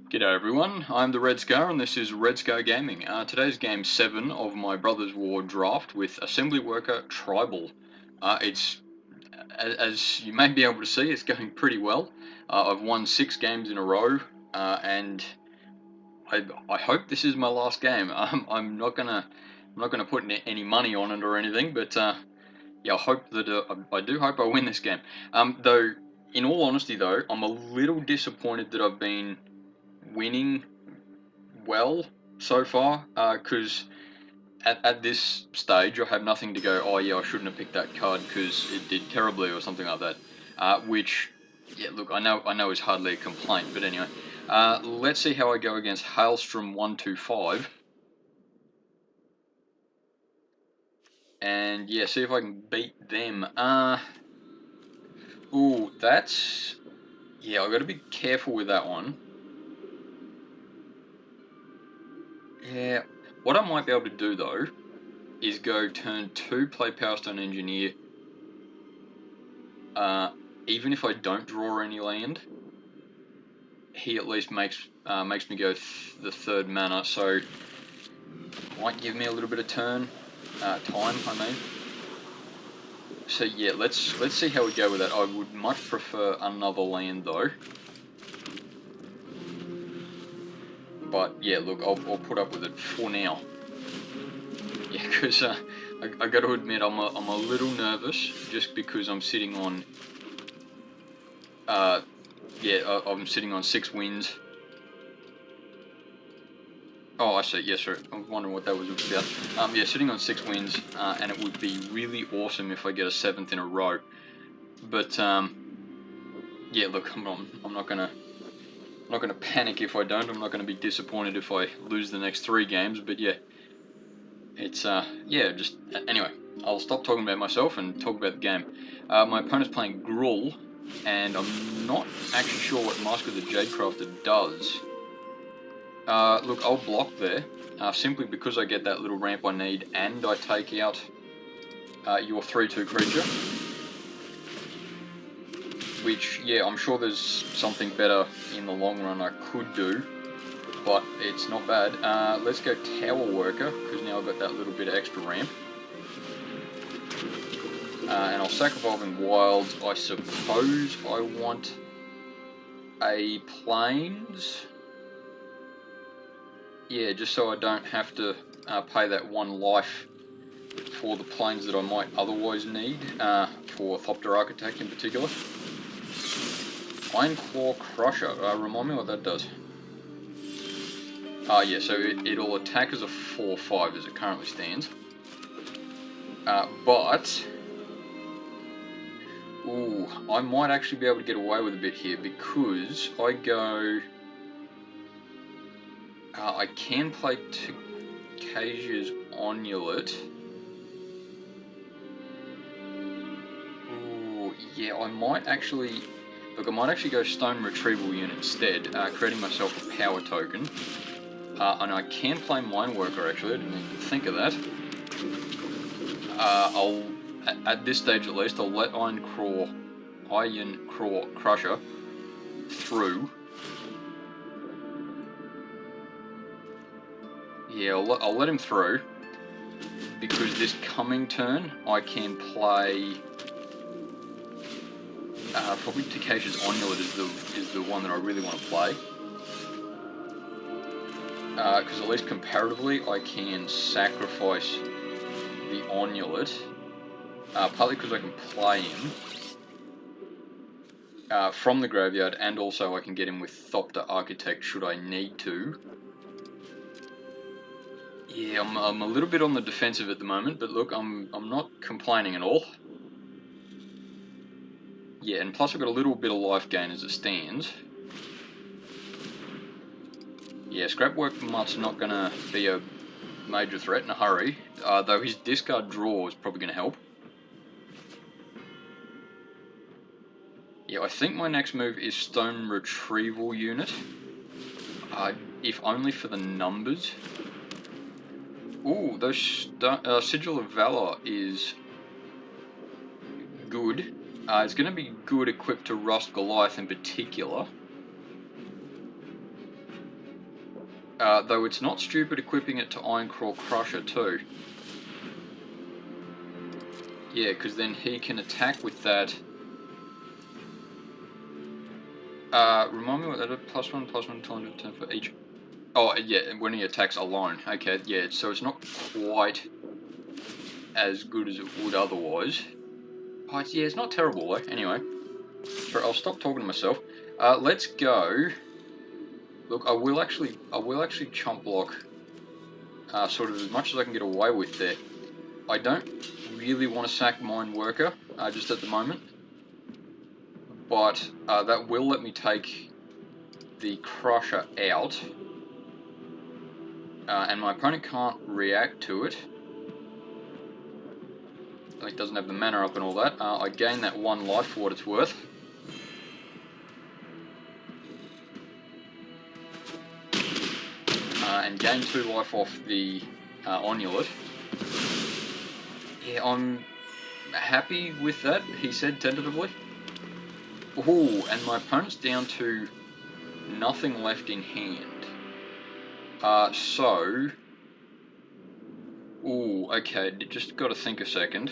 G'day everyone, I'm the Red Scar and this is Red Scar Gaming. Today's game 7 of my Brothers War draft with Assembly Worker Tribal. It's, as you may be able to see, it's going pretty well. I've won 6 games in a row, and I hope this is my last game. I'm not gonna put any money on it or anything, but yeah, I do hope I win this game. Though, in all honesty, though, I'm a little disappointed that I've been winning well so far, because at this stage I have nothing to go, oh yeah, I shouldn't have picked that card because it did terribly or something like that, which, yeah, look, I know is hardly a complaint, but anyway, let's see how I go against Hailstrom 125, and yeah, see if I can beat them. Ooh, that's, yeah, I've got to be careful with that one. Yeah, what I might be able to do though is go turn 2, play Powerstone Engineer. Even if I don't draw any land, he at least makes me go the 3rd mana, so might give me a little bit of time. I mean. So yeah, let's see how we go with that. I would much prefer another land though. But yeah, look, I'll put up with it for now. Yeah, because I got to admit I'm a little nervous just because I'm sitting on I'm sitting on 6 wins. Oh, I see. Yes, sir. I was wondering what that was about. Yeah, sitting on 6 wins, and it would be really awesome if I get a 7th in a row. But yeah, look, I'm not gonna panic if I don't. I'm not gonna be disappointed if I lose the next 3 games. But yeah, it's yeah. Just anyway, I'll stop talking about myself and talk about the game. My opponent's playing Gruul, and I'm not actually sure what Mask of the Jadecrafter does. Look, I'll block there, simply because I get that little ramp I need, and I take out your 3/2 creature. Which, yeah, I'm sure there's something better in the long run I could do, but it's not bad. Let's go Tower Worker, because now I've got that little bit of extra ramp. And I'll sack Evolving Wilds. I suppose I want a Plains. Yeah, just so I don't have to pay that 1 life for the planes that I might otherwise need, for Thopter Architect in particular. Ironclaw Crusher, remind me what that does. Yeah, so it'll attack as a 4/5 as it currently stands. But, ooh, I might actually be able to get away with a bit here because I go... I can play Tokasia's Onulet. Ooh, yeah, I might actually... Look, I might actually go Stone Retrieval Unit instead, creating myself a power token. And I can play Mine Worker actually, I didn't even think of that. At this stage at least, I'll let Ironclaw Crusher through. Yeah, I'll let him through, because this coming turn I can play probably Tokasia's Onulet is the one that I really want to play, because at least comparatively I can sacrifice the Onulet, partly because I can play him from the graveyard, and also I can get him with Thopter Architect should I need to. Yeah, I'm a little bit on the defensive at the moment, but look, I'm not complaining at all. Yeah, and plus I've got a little bit of life gain as it stands. Yeah, Scrapwork Mutt's not going to be a major threat in a hurry, though his discard draw is probably going to help. Yeah, I think my next move is Stone Retrieval Unit, if only for the numbers. Ooh, those Sigil of Valor is good. It's going to be good equipped to Rust Goliath in particular. Though it's not stupid equipping it to Ironclaw Crusher too. Yeah, because then he can attack with that. Remind me what that is, +1/+1 210 for each. Oh, yeah, when he attacks alone. Okay, yeah, so it's not quite as good as it would otherwise. Oh, yeah, it's not terrible though. Anyway, so I'll stop talking to myself. Let's go. Look, I will actually chump block sort of as much as I can get away with there. I don't really want to sack Mind Worker just at the moment, but that will let me take the Crusher out, and my opponent can't react to it. It doesn't have the mana up and all that. I gain that 1 life for what it's worth. And gain 2 life off the Onulet. Yeah, I'm happy with that, he said tentatively. Ooh, and my opponent's down to nothing left in hand. Ooh, okay, just got to think a second.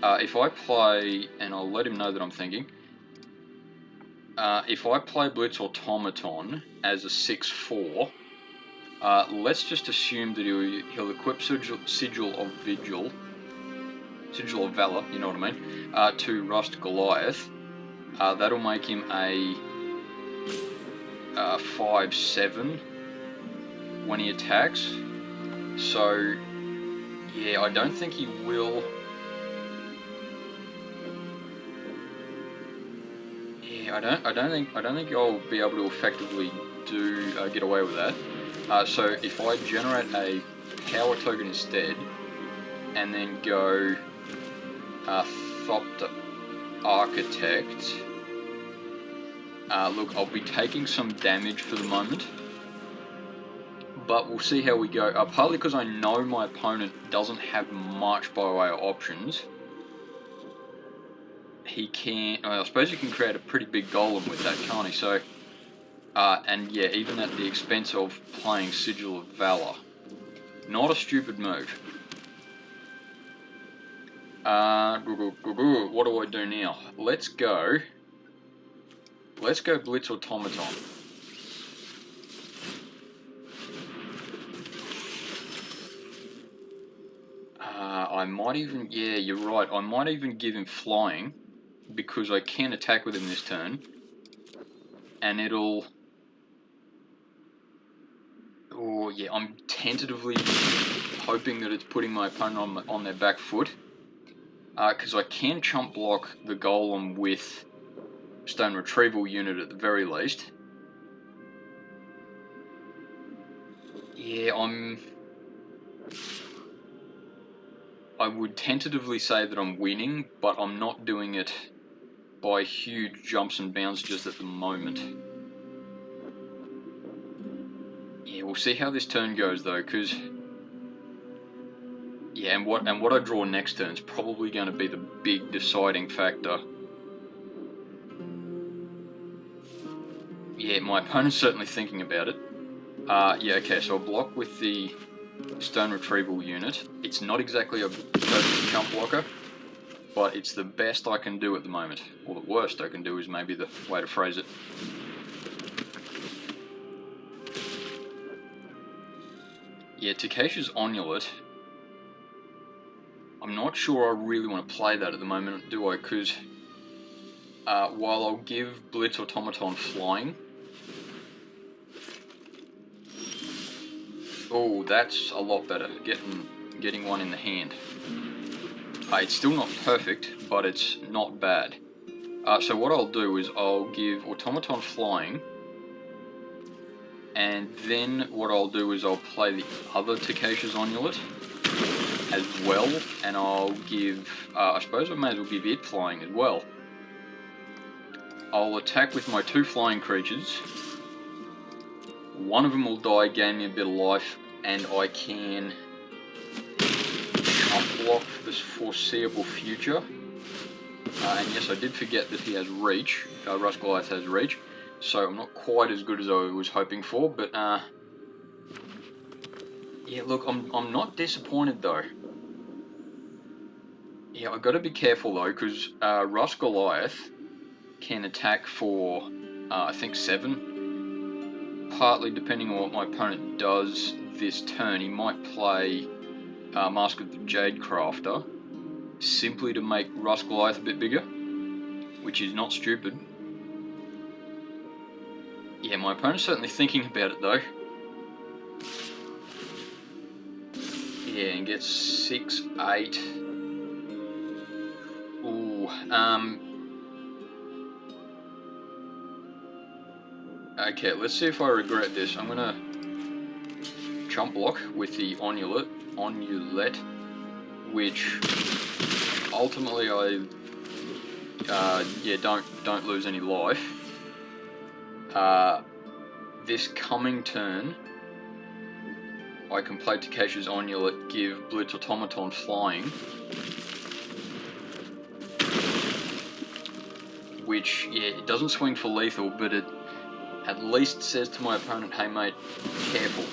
If I play, and I'll let him know that I'm thinking, if I play Blitz Automaton as a 6/4, let's just assume that he'll equip Sigil of Valor, you know what I mean, to Rust Goliath. That'll make him a 5/7 when he attacks. So, yeah, I don't think he will. Yeah, I don't think I'll be able to effectively get away with that. So if I generate a power token instead, and then go Thopter Architect, look, I'll be taking some damage for the moment, but we'll see how we go. Partly because I know my opponent doesn't have much by way of options. He can, I suppose you can create a pretty big golem with that, can't he? So, and yeah, even at the expense of playing Sigil of Valor. Not a stupid move. What do I do now? Let's go Blitz Automaton. I might even, yeah, you're right, I might even give him flying, because I can attack with him this turn, and it'll... Oh yeah, I'm tentatively hoping that it's putting my opponent on their back foot, because I can chump block the golem with Stone Retrieval Unit at the very least. Yeah, I would tentatively say that I'm winning, but I'm not doing it by huge jumps and bounds just at the moment. Yeah, we'll see how this turn goes though, because yeah, and what I draw next turn is probably going to be the big deciding factor. Yeah, my opponent's certainly thinking about it. Yeah, okay, so I'll block with the Stone Retrieval Unit. It's not exactly a perfect jump blocker, but it's the best I can do at the moment. Or the worst I can do is maybe the way to phrase it. Yeah, Takesha's Onulet. I'm not sure I really want to play that at the moment, do I? Because while I'll give Blitz Automaton flying... Oh, that's a lot better, getting one in the hand. It's still not perfect, but it's not bad. So what I'll do is I'll give Automaton flying, and then what I'll do is I'll play the other Takesha's Onulet as well, and I'll give, I suppose I may as well give it flying as well. I'll attack with my 2 flying creatures. One of them will die, gain me a bit of life, and I can block for this foreseeable future. And yes, I did forget that he has reach. Rust Goliath has reach. so I'm not quite as good as I was hoping for, but yeah, look, I'm not disappointed though. Yeah, I've got to be careful though, because Rust Goliath can attack for I think 7. Partly depending on what my opponent does this turn, he might play Mask of the Jade Crafter simply to make Rust Goliath a bit bigger, which is not stupid. Yeah, my opponent's certainly thinking about it though. Yeah, and gets 6, 8. Ooh, okay, let's see if I regret this. I'm gonna chump block with the Onulet, which ultimately yeah, don't lose any life. This coming turn, I can play Takeshi's Onulet, give Blitz Automaton flying, which, yeah, it doesn't swing for lethal, but it at least says to my opponent, hey mate, careful.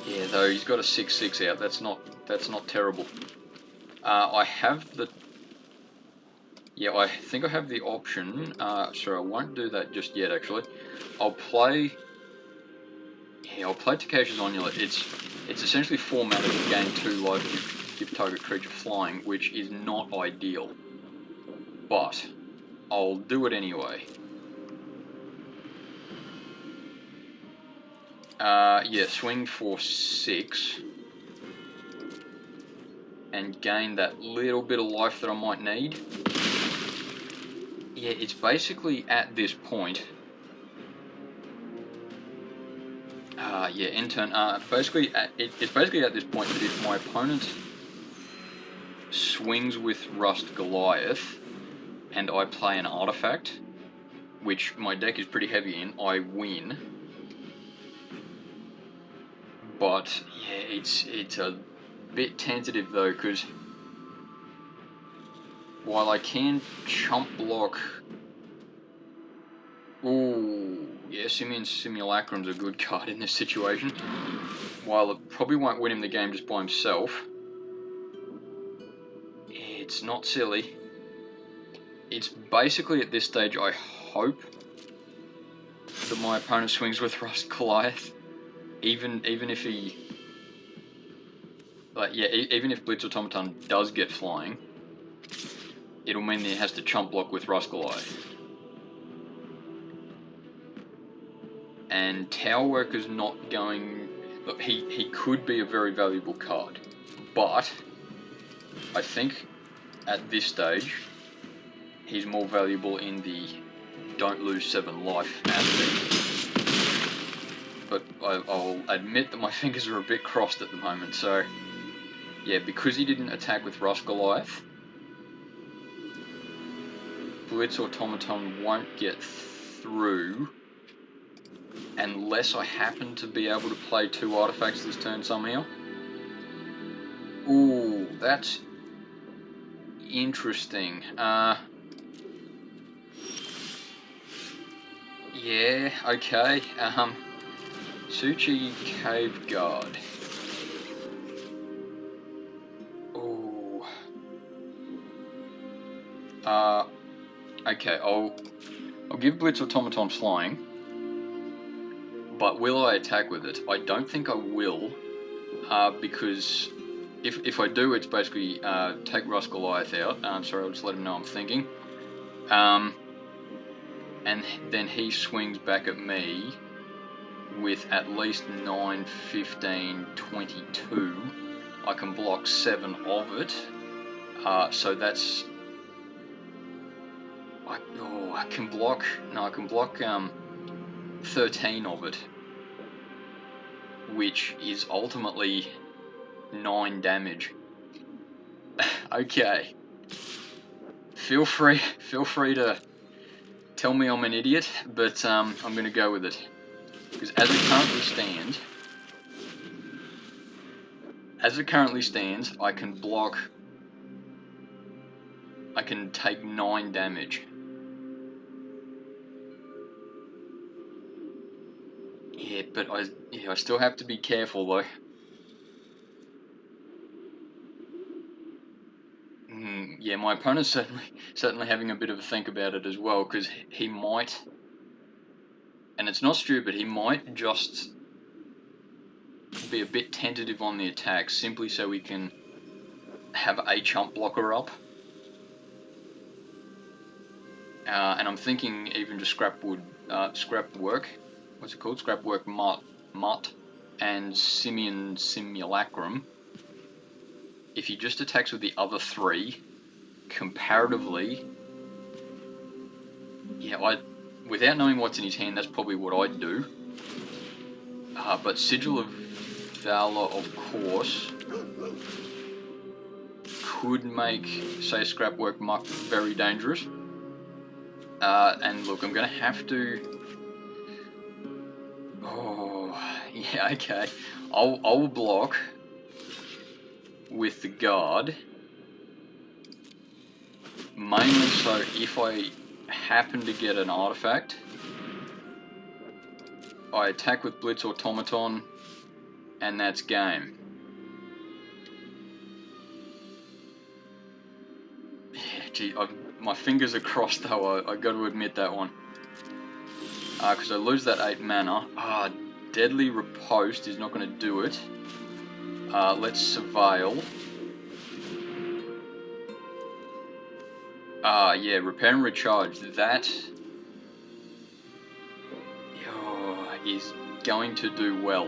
Yeah, though he's got a 6/6 out, that's not terrible. I have the... Yeah, I think I have the option, sorry, I won't do that just yet actually. I'll play Takeshi's Onulet. It's essentially 4 mana to gain 2 life, give target creature flying, which is not ideal. But I'll do it anyway. Yeah, swing for 6 and gain that little bit of life that I might need. Yeah, it's basically at this point. Yeah, end turn. It's basically at this point that if my opponent swings with Rust Goliath and I play an artifact, which my deck is pretty heavy in, I win. But yeah, it's a bit tentative though, because while I can chump block... Ooh, yeah, Simian's Simulacrum's a good card in this situation. While it probably won't win him the game just by himself, it's not silly. It's basically at this stage, I hope that my opponent swings with Rust Goliath, even if he... Like, yeah, even if Blitz Automaton does get flying, it'll mean that he has to chump block with Rust Goliath. And Tower Worker's not going... Look, he could be a very valuable card, but I think at this stage he's more valuable in the don't lose 7 life aspect. But I'll admit that my fingers are a bit crossed at the moment, so yeah, because he didn't attack with Rust Goliath, Blitz Automaton won't get through unless I happen to be able to play 2 artifacts this turn somehow. Ooh, that's interesting. Yeah, okay. Suchi Cave Guard. Ooh. Okay, I'll give Blitz Automaton flying, but will I attack with it? I don't think I will, because if I do, it's basically take Rust Goliath out. Sorry, I'll just let him know I'm thinking. And then he swings back at me with at least 9, 15, 22. I can block 7 of it. So that's... I can block... No, I can block 13 of it, which is ultimately 9 damage. Okay. Feel free to tell me I'm an idiot, but I'm going to go with it. Because as it currently stands, I can block... I can take 9 damage. Yeah, but I still have to be careful though. Yeah, my opponent's certainly having a bit of a think about it as well, because he might, and it's not stupid, he might just be a bit tentative on the attack simply so we can have a chump blocker up. And I'm thinking even just scrap work. What's it called? Scrap work mutt, and simian simulacrum. If he just attacks with the other three, comparatively, yeah, without knowing what's in his hand, that's probably what I'd do. But Sigil of Valor, of course, could make, say, Scrapwork Muck very dangerous. And look, I'm going to have to... Oh, yeah, okay. I'll block with the guard. Mainly so if I happen to get an artifact, I attack with Blitz Automaton, and that's game. Yeah, gee, my fingers are crossed though, I got to admit that one. Because I lose that 8 mana. Deadly Riposte is not going to do it. Let's Surveil. Yeah, Repair and Recharge. That is going to do well.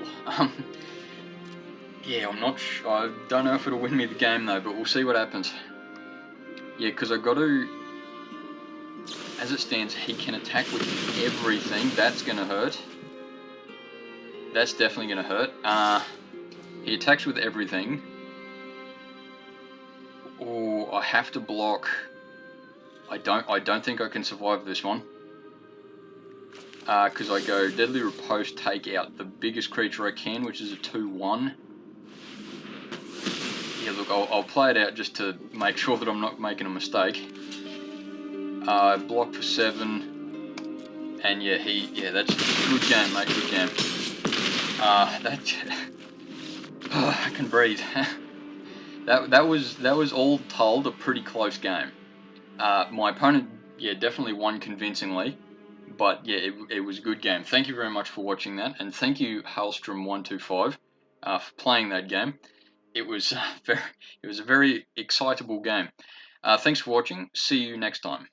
Yeah, I'm not sure. I don't know if it'll win me the game though, but we'll see what happens. Yeah, because I've got to... As it stands, he can attack with everything. That's going to hurt. That's definitely going to hurt. He attacks with everything. Oh, I have to block. I don't think I can survive this one. Because I go Deadly Riposte, take out the biggest creature I can, which is a 2/1. Yeah, look, I'll play it out just to make sure that I'm not making a mistake. Block for 7, and yeah, that's good game, mate, good game. I can breathe. that was all told a pretty close game. My opponent, yeah, definitely won convincingly, but yeah, it was a good game. Thank you very much for watching that, and thank you Hailstrom125 for playing that game. It was a very excitable game. Thanks for watching. See you next time.